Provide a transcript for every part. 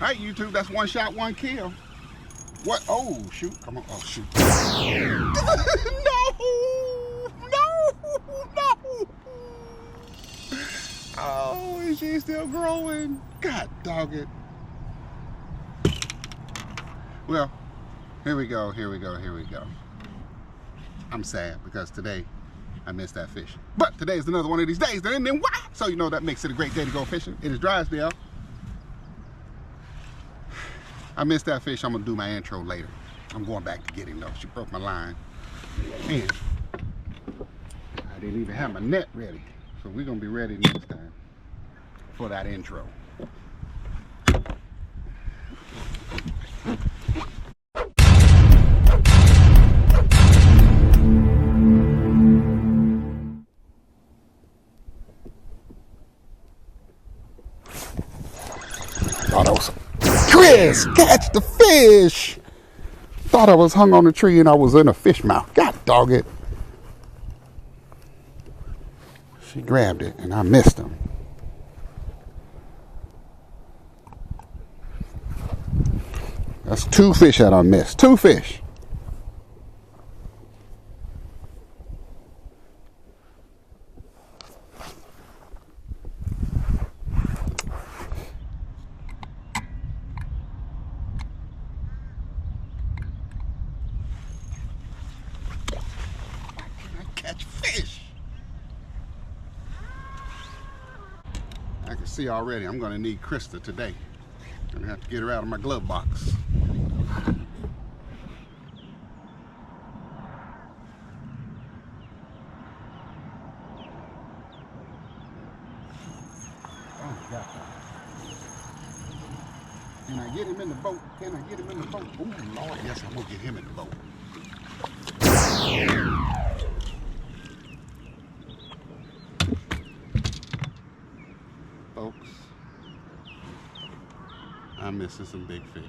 All right, YouTube, that's one shot, one kill. What? Oh, shoot. Come on. Oh, shoot. No. Oh, is she still growing? God dog it. Well, here we go. I'm sad because today I missed that fish. But today is another one of these days. And then what? So you know that makes it a great day to go fishing. It is Drysdale. I missed that fish. I'm gonna do my intro later. I'm going back to get him though. She broke my line. And I didn't even have my net ready. So we're gonna be ready next time for that intro. Thought I was Chris, catch the fish. Thought I was hung on the tree and I was in a fish mouth. God dog it. She grabbed it and I missed him. That's 2 fish that I missed. 2 fish. Catch fish. I can see already I'm going to need Krista today. I'm going to have to get her out of my glove box. Oh, God. Can I get him in the boat? Oh, Lord, yes, I'm going to get him in the boat. Folks, I'm missing some big fish.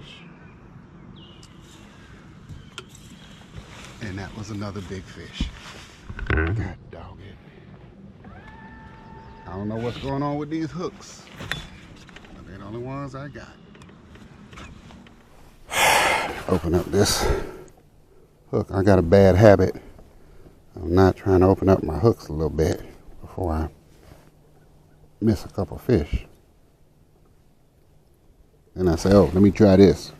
And that was another big fish. God dog it. I don't know what's going on with these hooks, but they're the only ones I got. Open up this hook. I got a bad habit. I'm not trying to open up my hooks a little bit before I miss a couple fish. Then I say, oh, let me try this.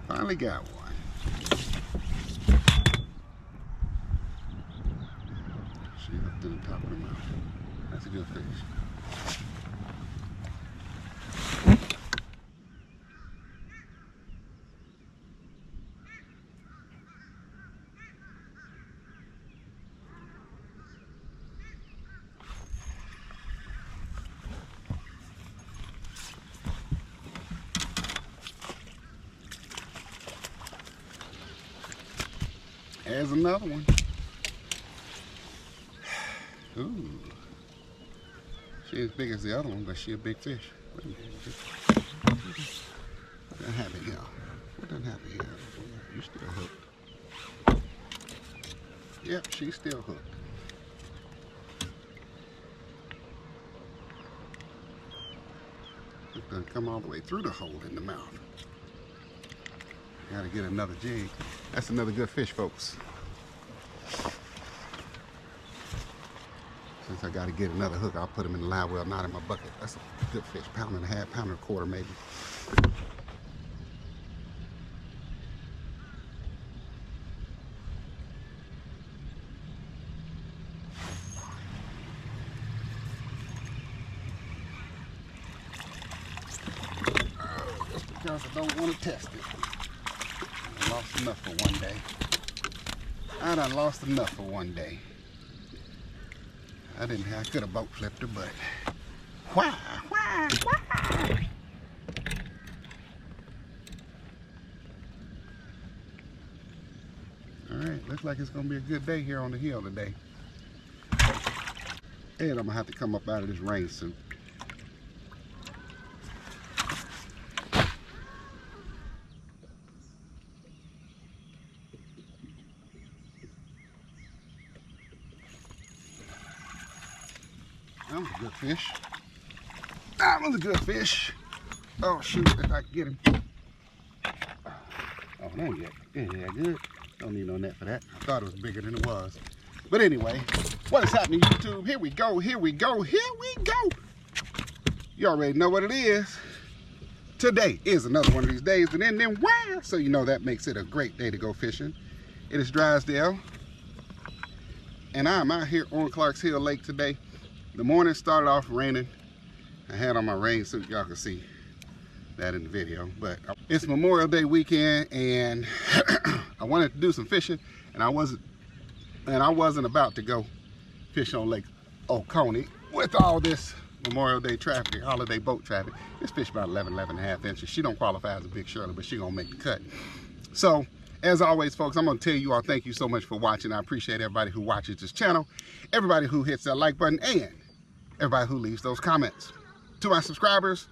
Finally got one. She up to the top of the mountain. That's a good fish. There's another one. Ooh. She as big as the other one, but she a big fish. What done happen here? What done happen here? You still hooked. Yep, she's still hooked. It done come all the way through the hole in the mouth. Gotta get another jig. That's another good fish, folks. Since I gotta get another hook, I'll put him in the live well, not in my bucket. That's a good fish, 1.5 pounds, 1.25 pounds maybe. Just because I don't want to test it. I lost enough for one day. I done lost enough for one day. I could have boat flipped her, but why? looks like it's gonna be a good day here on the hill today. And I'm gonna have to come up out of this rain suit. That was a good fish. That was a good fish. Oh shoot, if I can get him. Oh, that ain't yeah, good. Don't need no net for that. I thought it was bigger than it was. But anyway, what is happening, YouTube? Here we go, here we go, here we go. You already know what it is. Today is another one of these days, and then wow, so you know that makes it a great day to go fishing. It is Drysdale, and I'm out here on Clark's Hill Lake today. The morning started off raining. I had on my rain suit, y'all can see that in the video, but it's Memorial Day weekend, and I wanted to do some fishing, and I wasn't about to go fish on Lake Oconee with all this Memorial Day traffic, holiday boat traffic. This fish about 11.5 inches. She don't qualify as a big Shirley, but she gonna make the cut. So as always, folks, I'm gonna tell you all thank you so much for watching. I appreciate everybody who watches this channel, everybody who hits that like button, and everybody who leaves those comments. To my subscribers,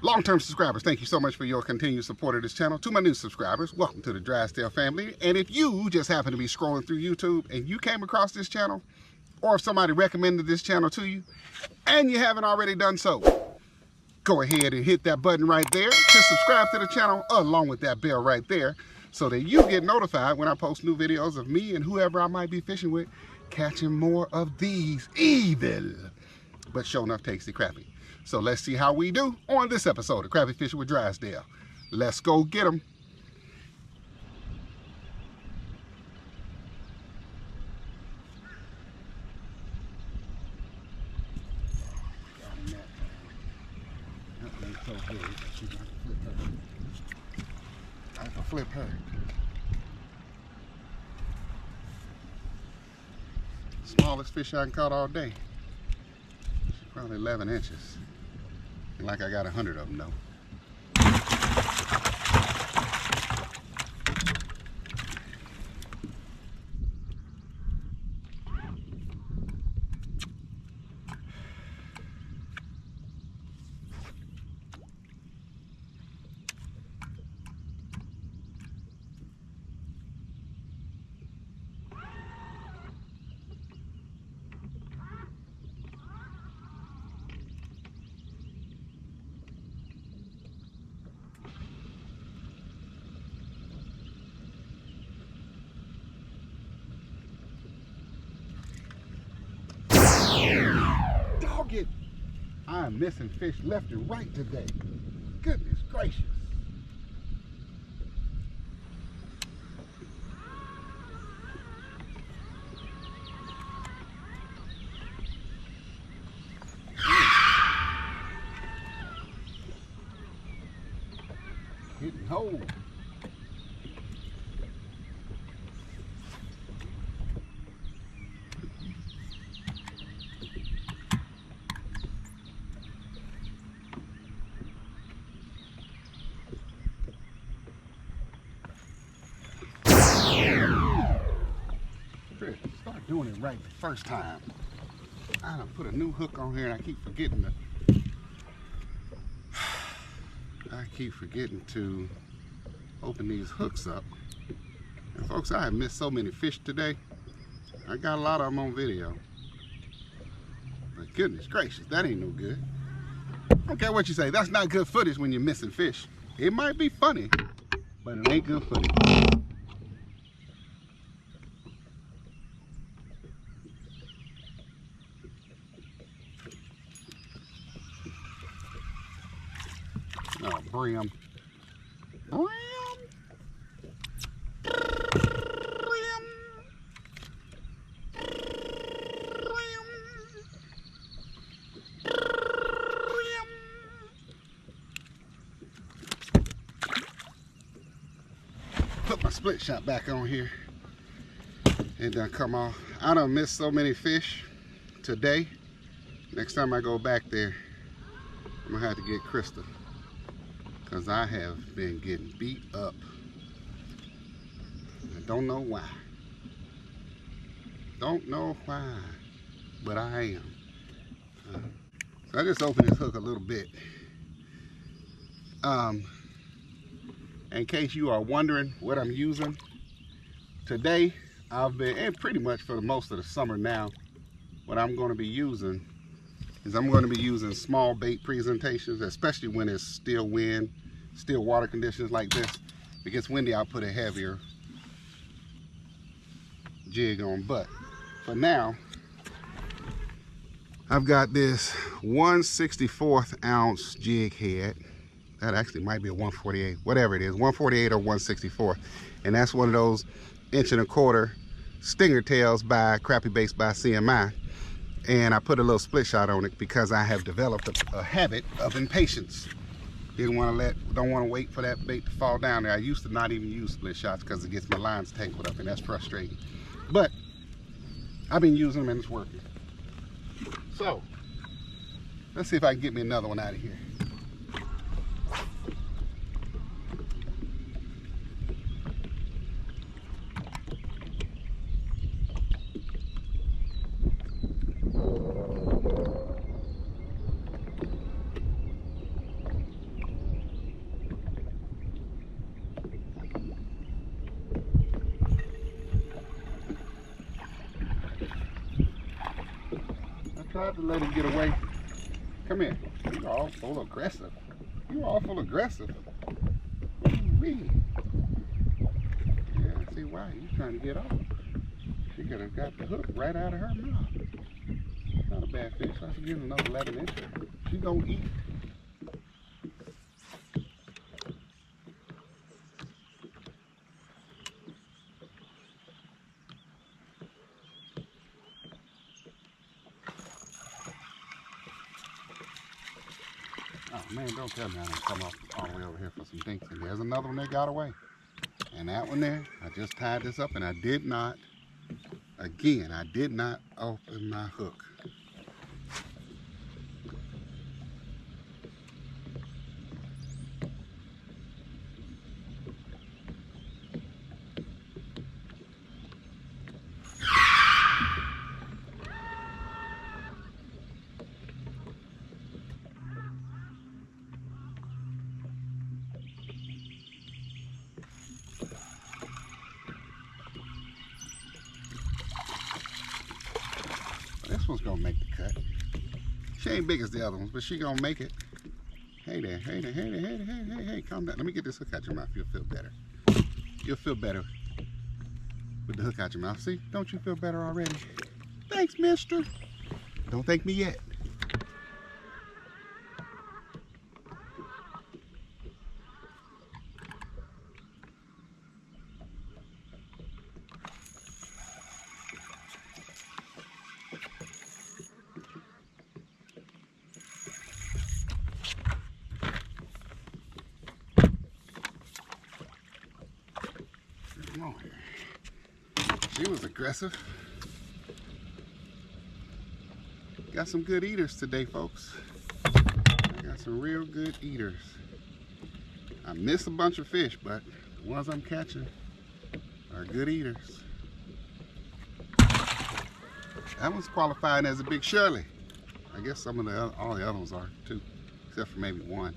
long-term subscribers, thank you so much for your continued support of this channel. To my new subscribers, welcome to the Drysdale family. And if you just happen to be scrolling through YouTube and you came across this channel, or if somebody recommended this channel to you and you haven't already done so, go ahead and hit that button right there to subscribe to the channel, along with that bell right there, so that you get notified when I post new videos of me and whoever I might be fishing with, catching more of these evil but sure enough tasty crappie. So let's see how we do on this episode of Crappie Fishing with Drysdale. Let's go get them. That thing's so big that she's going to flip her. I can flip her. Smallest fish I can caught all day. She's probably 11 inches. Like I got 100 of them though. Dog it! I am missing fish left and right today. Goodness gracious. Hitting hole. Start doing it right the first time. I done put a new hook on here and I keep forgetting to open these hooks up. And folks, I have missed so many fish today. I got a lot of them on video. But goodness gracious, that ain't no good. I don't care what you say, that's not good footage when you're missing fish. It might be funny, but it ain't good footage. Oh, brim. Brim. Brim. Brim. Put my split shot back on here. It done come off. I done missed so many fish today. Next time I go back there, I'm gonna have to get Krista, because I have been getting beat up. I don't know why. Don't know why, but I am. So I just opened this hook a little bit. In case you are wondering what I'm using, today I've been, and pretty much for the most of the summer now, what I'm going to be using is I'm going to be using small bait presentations, especially when it's still wind, still water conditions like this. If it gets windy, I'll put a heavier jig on, but for now, I've got this 1/64 ounce jig head. That actually might be a 148, whatever it is, 148 or 1/64. And that's one of those 1¼ inch stinger tails by Crappie Baits by CMI. And I put a little split shot on it because I have developed a habit of impatience. Don't want to wait for that bait to fall down there. I used to not even use split shots because it gets my lines tangled up and that's frustrating. But I've been using them and it's working. So let's see if I can get me another one out of here. Tried to let him get away. Come here. You're awful aggressive. You're awful aggressive. Ooh-wee. Yeah, I see why. He's trying to get off. She could have got the hook right out of her mouth. Not a bad fish. I should give him another 11 inches. She gonna eat. Oh man, don't tell me I didn't come up all the way over here for some dinks. And there's another one that got away. And that one there, I just tied this up and I did not, again, I did not open my hook. This one's gonna make the cut. She ain't big as the other ones, but she gonna make it. Hey there, hey there, hey there, hey there, hey there, hey, calm down. Let me get this hook out your mouth. You'll feel better. You'll feel better with the hook out your mouth. See, don't you feel better already? Thanks, mister. Don't thank me yet. She was aggressive. Got some good eaters today, folks. I got some real good eaters. I missed a bunch of fish, but the ones I'm catching are good eaters. That one's qualifying as a big Shirley. I guess some of all the other ones are too, except for maybe one.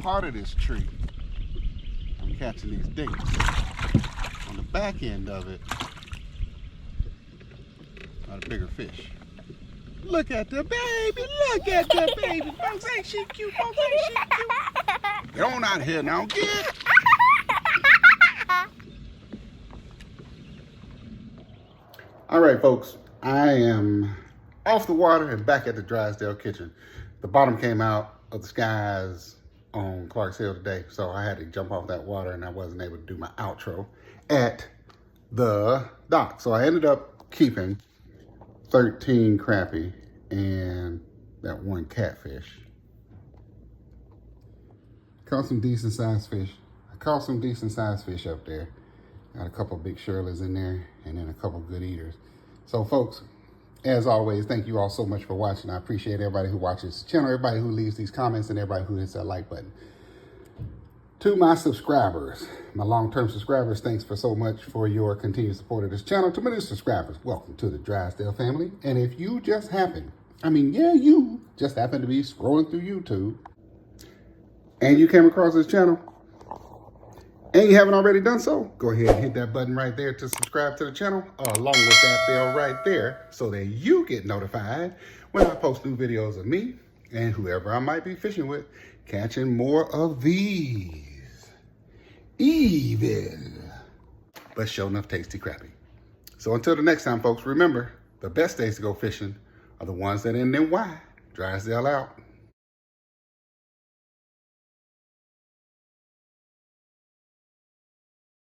Part of this tree, I'm catching these dinks. On the back end of it are the bigger fish. Look at the baby, look at the baby. Folks, ain't she cute? Folks, ain't she cute? Get on out of here now, get. All right, folks, I am off the water and back at the Drysdale kitchen. The bottom came out of the skies on Clark's Hill today, so I had to jump off that water and I wasn't able to do my outro at the dock. So I ended up keeping 13 crappie and that one catfish. Caught some decent sized fish. I caught some decent sized fish up there. Got a couple big Shirleys in there and then a couple good eaters. So folks, As always, thank you all so much for watching. I appreciate everybody who watches the channel, everybody who leaves these comments, and everybody who hits that like button. To my subscribers, my long-term subscribers, thanks for so much for your continued support of this channel. To my new subscribers, welcome to the Drysdale family. And if you just happen, you just happen to be scrolling through YouTube and you came across this channel and you haven't already done so, go ahead and hit that button right there to subscribe to the channel, along with that bell right there, so that you get notified when I post new videos of me and whoever I might be fishing with, catching more of these evil but sure enough tasty crappie. So until the next time, folks, remember, the best days to go fishing are the ones that end in Y. Drysdale out.